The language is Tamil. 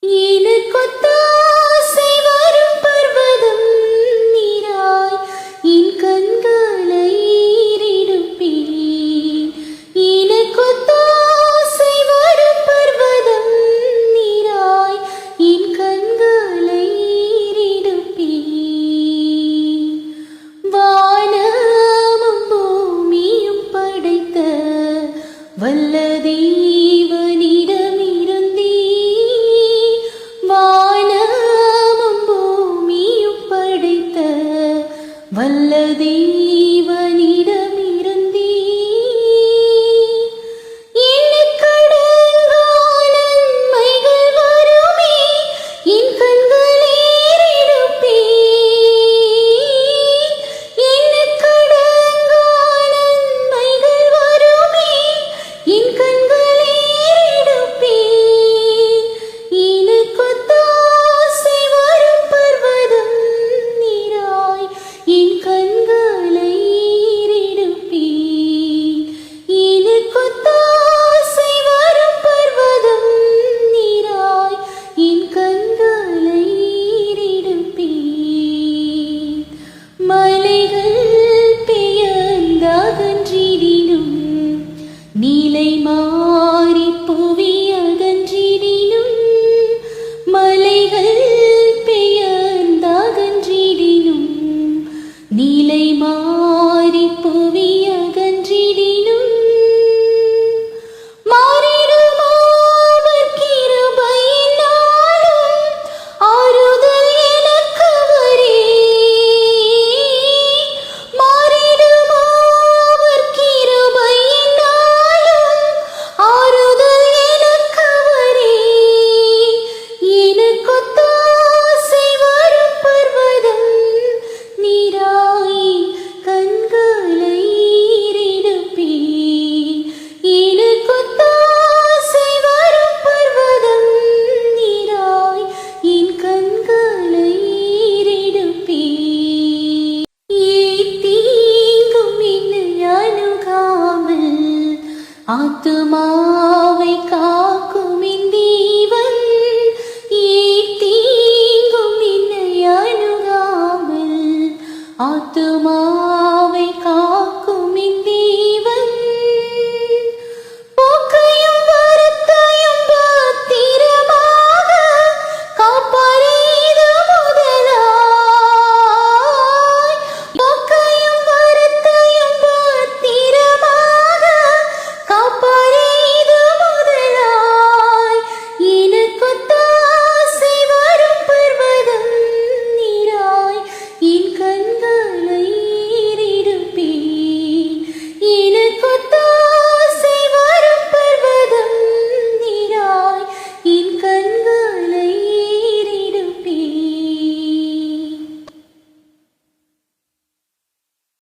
எனக்கொத்தாசை வரும் பர்வதம் நீராய் என் கண்களை ஈரெடுப்பேன். எனக்கொத்தாசை வரும் பர்வதம் நீராய் என் கண்களை ஈரெடுப்பேன். வானமும் பூமியும் படைத்த வல்ல தேவனிடமிருந்தே வானமும் பூமியும் படைத்த வல்ல தேவனிடமிருந்தே எண்ணிக்கடங்கா நன்மைகள் வருமே என் கண்கள் ஏறெடுப்பேன். எண்ணிக்கடங்கா நன்மைகள் வருமே என் கண்கள் ஏறெடுப்பேன். எனக்கொத்தாசை வரும் பர்வதம் நீராய் என் கண்களை ஈரெடுப்பேன். எனக்கொத்தாசை வரும் பர்வதம் நீராய் என் கண்களை ஈரெடுப்பேன். மலைகள் பெயர்ந்தகன்றிடினும் நீலை மாறி புவி அகன்றிடினும் மலைகள் பெயர்ந்தகன்றிடினும் நீலை மாறி புவி அகன்றிடினும் மாறிடும் அவர் கிருபையினாலும் ஆறுதல் எனக்கு வரே. மாறிடும் அவர் கிருபையினாலும் ஆறுதல் எனக்கு வரே. எனக்கொத்தாசை வரும் பர்வதம் நீராய் கண்களை ஈரெடுப்பேன். எனக்கொத்தாசை வரும் பர்வதம் நீராய் என் கண்களை ஈரெடுப்பேன். தீங்கும் என்னை அணுகாமல் ஆத்துமாவை காக்கும் என் தேவன்